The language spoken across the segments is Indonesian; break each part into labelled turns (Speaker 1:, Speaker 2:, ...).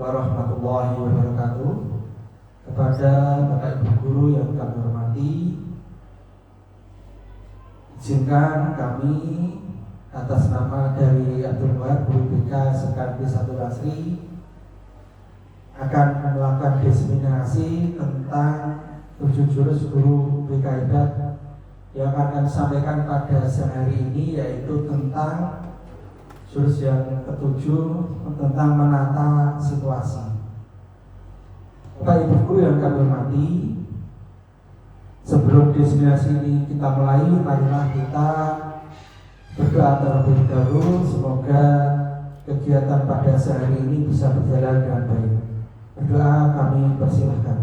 Speaker 1: warahmatullahi wabarakatuh. Kepada Bapak Ibu Guru yang kami hormati, izinkan kami atas nama dari Abdul Wahab Guru BK sekaligus Abdul Basri akan melakukan diseminasi tentang 7 jurus guru BK hebat yang akan disampaikan pada siang hari ini, yaitu tentang jurus yang ke-7 tentang menata situasi. Bapak Ibu Guru yang kami hormati, sebelum diseminasi ini kita mulai, marilah kita berdoa terlebih dahulu. Semoga kegiatan pada sehari ini bisa berjalan dengan baik. Berdoa kami persilahkan.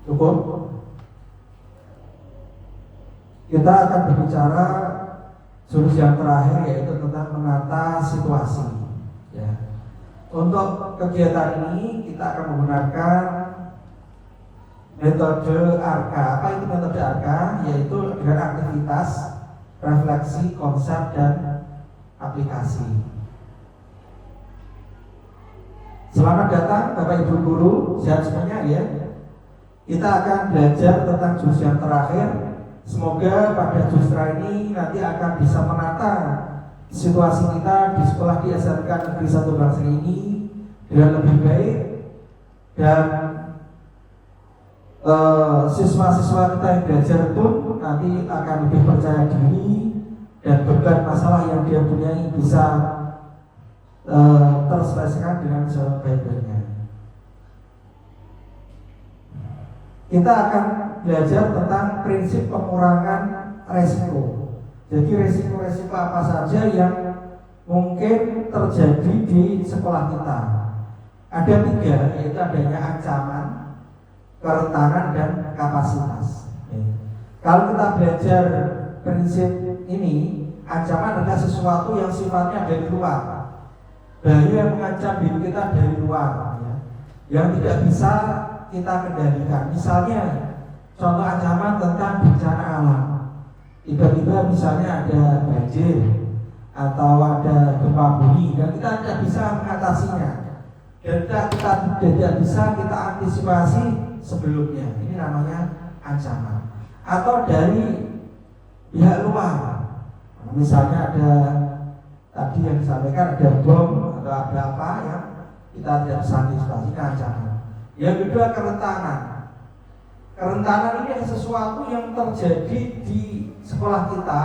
Speaker 1: Cukup. Kita akan berbicara jurus yang terakhir, yaitu tentang menata situasi. Ya. Untuk kegiatan ini kita akan menggunakan metode ARKA. Apa itu metode ARKA? Yaitu dengan aktivitas, refleksi, konsep, dan aplikasi. Selamat datang Bapak Ibu Guru, sehat semuanya ya. Kita akan belajar tentang jurus yang terakhir. Semoga pada jurus ini nanti akan bisa menata situasi kita di sekolah di SMK Negeri 1 Basri ini dengan lebih baik, dan siswa-siswa kita yang belajar pun nanti akan lebih percaya diri dan beban masalah yang dia punyai bisa terselesaikan dengan sebaik-baiknya. Kita akan belajar tentang prinsip pengurangan resiko. Jadi resiko-resiko apa saja yang mungkin terjadi di sekolah kita. Ada 3, yaitu adanya ancaman, kerentanan, dan kapasitas. Kalau kita belajar prinsip ini, ancaman adalah sesuatu yang sifatnya dari luar, bahaya yang mengancam diri kita dari luar, yang tidak bisa kita kendalikan. Misalnya, contoh ancaman tentang bencana alam. Tiba-tiba misalnya ada banjir atau ada gempa bumi dan kita tidak bisa mengatasinya, dan kita tidak bisa kita antisipasi sebelumnya. Ini namanya ancaman. Atau dari pihak luar, misalnya ada tadi yang disampaikan, ada bom atau ada apa yang kita tidak bisa antisipasi, ini ancaman. Yang kedua, kerentanan. Kerentanan ini adalah sesuatu yang terjadi di sekolah kita,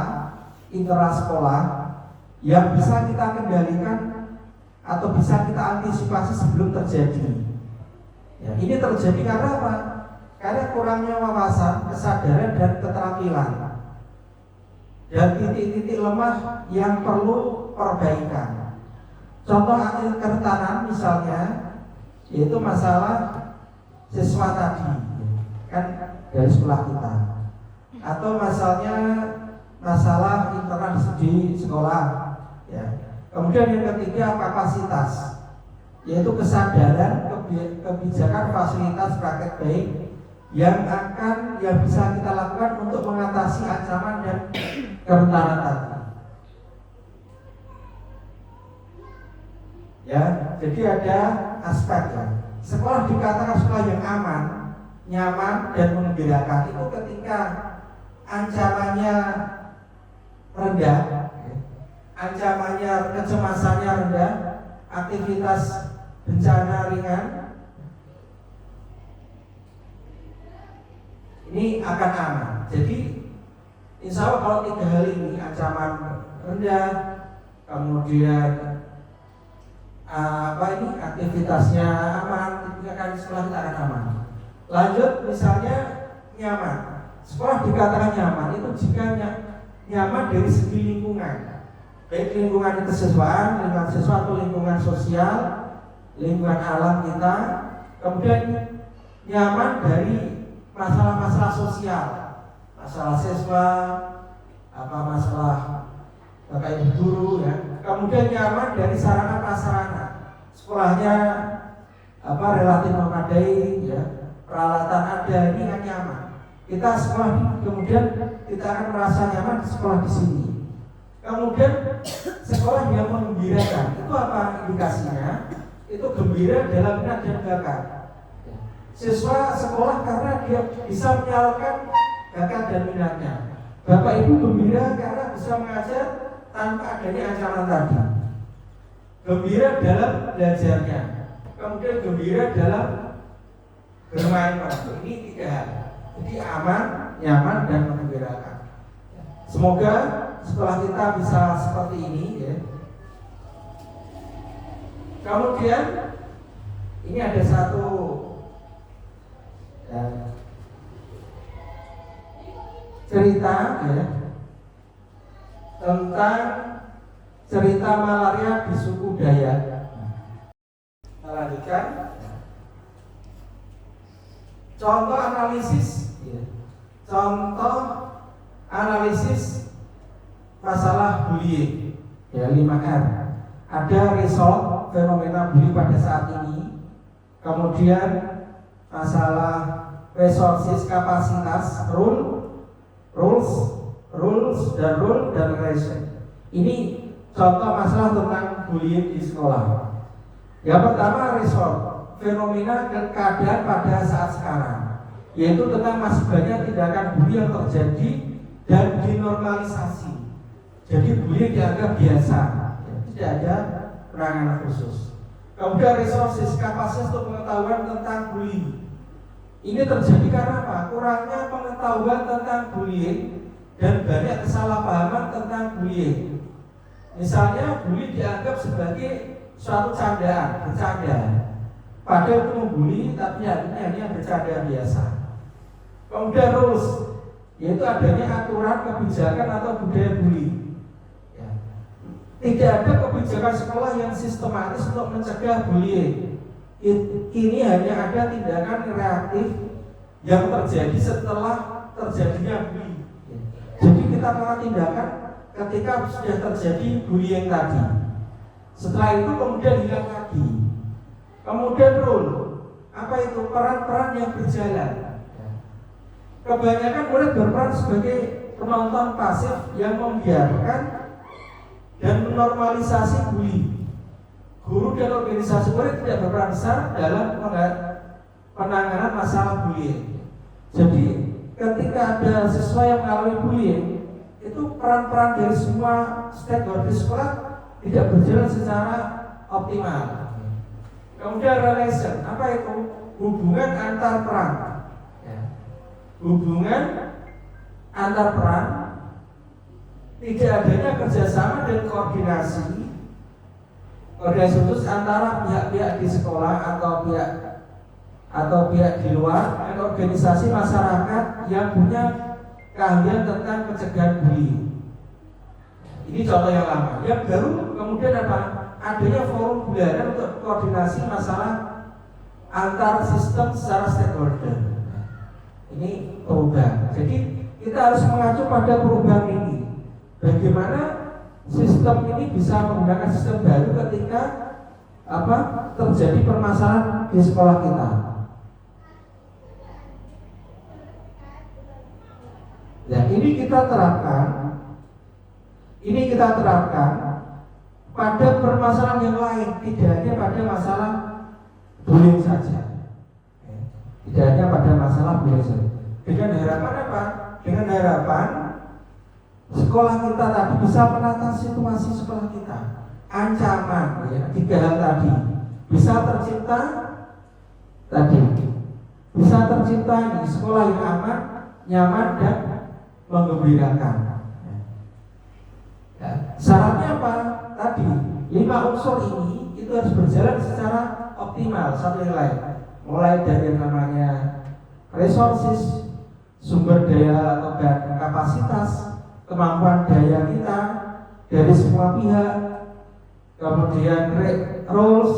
Speaker 1: internal sekolah, yang bisa kita kendalikan atau bisa kita antisipasi sebelum terjadi. Ya, ini terjadi karena apa? Karena kurangnya wawasan, kesadaran, dan keterampilan, dan titik-titik lemah yang perlu perbaikan. Contoh kerentanan misalnya, yaitu masalah siswa tadi, kan dari sekolah kita, atau masalah internal di sekolah, ya. Kemudian yang ketiga, kapasitas, yaitu kesadaran, kebijakan, fasilitas, praktek baik yang bisa kita lakukan untuk mengatasi ancaman dan kerentanan tadi. Ya, jadi ada aspek ya. Sekolah dikatakan sekolah yang aman, nyaman, dan menggembirakan itu ketika ancamannya rendah, ancamannya, kecemasannya rendah, aktivitas bencana ringan, ini akan aman. Jadi insya Allah kalau 3 hal ini, ancaman rendah, kemudian aktivitasnya aman, itu akan sekolah kita akan aman. Lanjut, misalnya nyaman. Sekolah dikatakan nyaman itu jika nyaman dari segi lingkungan, baik lingkungan kesiswaan, lingkungan siswa atau lingkungan sosial, lingkungan alam kita. Kemudian nyaman dari masalah-masalah sosial, masalah siswa, masalah Bapak Ibu Guru, ya. Kemudian nyaman dari sarana prasarana, sekolahnya relatif memadai, ya. Peralatan ada, ini kan nyaman. Kita sekolah, kemudian kita akan merasa nyaman sekolah di sini. Kemudian sekolah yang menggembirakan, itu apa indikasinya? Itu gembira dalam minat dan bakat. Siswa sekolah karena dia bisa menyalurkan bakat dan minatnya. Bapak Ibu gembira karena bisa mengajar tanpa adanya ancaman tadi. Gembira dalam belajarnya, kemudian gembira dalam bermain. Ini 3 hal. Jadi aman, nyaman, dan menggembirakan. Semoga setelah kita bisa seperti ini ya. Kemudian ini ada satu ya, cerita ya, tentang cerita malaria di suku Dayak. Kita lanjutkan. Contoh analisis ya. Contoh analisis masalah bullying ya, 5R. Ada result fenomena bullying pada saat ini, kemudian masalah resources, kapasitas, rules dan relation. Ini contoh masalah tentang bullying di sekolah. Yang pertama result, fenomena keadaan pada saat sekarang, yaitu tentang masih banyak tindakan bully yang terjadi dan dinormalisasi. Jadi bullying dianggap biasa, tidak ada penanganan khusus. Kemudian resources, kapasitas untuk pengetahuan tentang bullying. Ini terjadi karena apa? Kurangnya pengetahuan tentang bullying dan banyak kesalahpahaman tentang bullying. Misalnya bullying dianggap sebagai suatu candaan, bercanda. Padahal itu membuli, tapi hanya bercanda biasa. Kemudian rules, yaitu adanya aturan, kebijakan atau budaya bully. Tidak ada kebijakan sekolah yang sistematis untuk mencegah bullying. Kini hanya ada tindakan reaktif yang terjadi setelah terjadinya bullying. Jadi kita melakukan tindakan ketika sudah terjadi bullying tadi. Setelah itu kemudian hilang lagi. Kemudian role, apa itu? Peran-peran yang berjalan. Kebanyakan murid berperan sebagai penonton pasif yang membiarkan dan menormalisasi bully. Guru dan organisasi murid tidak berperan besar dalam penanganan masalah bullying. Jadi ketika ada siswa yang mengalami bullying, itu peran-peran dari semua stakeholder di sekolah tidak berjalan secara optimal. Kemudian relation, apa itu? Hubungan antar peran. Hubungan antar peran, tidak adanya kerjasama dan koordinasi khusus antara pihak-pihak di sekolah atau pihak di luar dan organisasi masyarakat yang punya keahlian tentang pencegahan bullying. Ini contoh yang lama. Yang baru kemudian apa? Adanya forum bulanan untuk koordinasi masalah antar sistem secara stakeholder. Ini perubahan. Jadi kita harus mengacu pada perubahan ini. Bagaimana sistem ini bisa menggunakan sistem baru ketika terjadi permasalahan di sekolah kita. Ya, ini kita terapkan pada permasalahan yang lain, tidak hanya pada masalah bullying saja. Tidak hanya pada masalah bullying saja. Dengan harapan apa? Dengan harapan sekolah kita tadi bisa menata situasi sekolah kita. Ancaman, ya, 3 hal tadi bisa tercipta ini sekolah yang aman, nyaman dan menggembirakan. Ya, syaratnya apa? Tadi 5 unsur ini itu harus berjalan secara optimal satu yang lain. Mulai dari yang namanya resources, sumber daya atau kapasitas, kemampuan daya kita dari semua pihak, kemudian roles,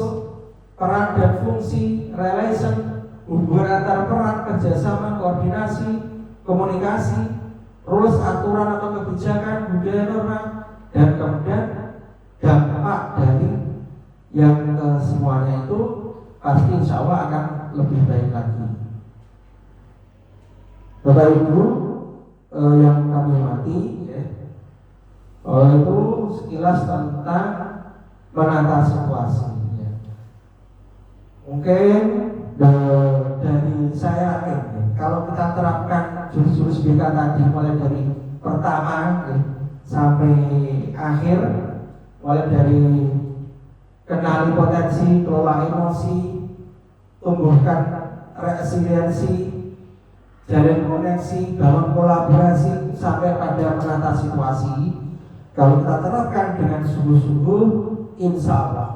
Speaker 1: peran dan fungsi, relation, hubungan antar peran, kerjasama, koordinasi, komunikasi, rules, aturan atau kebijakan, budaya, norma, dan kemudian dampak dari yang semuanya itu pasti insya Allah akan lebih baik lagi. Bapak Ibu yang kami hormati, ya, itu sekilas tentang menata situasi. Ya. Mungkin dari saya kalau kita terapkan jurus-jurus BK tadi mulai dari pertama sampai akhir, mulai dari kenali potensi, kelola emosi, tumbuhkan resiliensi, jalin koneksi, bangun kolaborasi sampai pada menata situasi. Kalau kita terapkan dengan sungguh-sungguh, insya Allah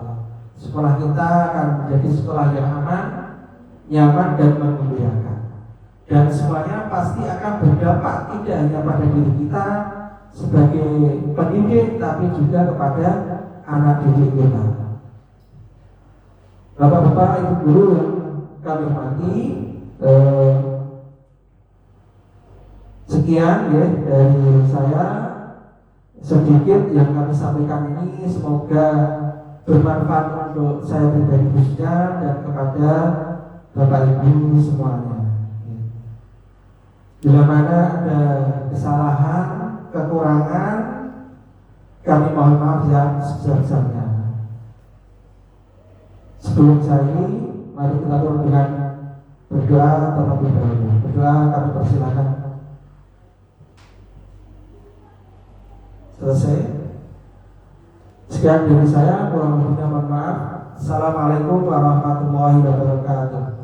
Speaker 1: sekolah kita akan menjadi sekolah yang aman, nyaman dan membahagiakan. Dan semuanya pasti akan berdampak tidak hanya pada diri kita sebagai pendidik, tapi juga kepada anak didik kita. Bapak-bapak, ibu guru yang kami hormati, sekian ya dari saya, sedikit yang kami sampaikan ini semoga bermanfaat untuk saya pribadi khususnya dan kepada Bapak Ibu semuanya. Bila mana ada kesalahan, kekurangan, kami mohon maaf yang sebesar-besarnya. Sebelum saya ini, mari kita turun dengan berdoa terlebih dahulu. Berdoa kami persilakan. Selesai. Sekian dari saya, kurang lebihnya mohon maaf. Assalamualaikum warahmatullahi wabarakatuh.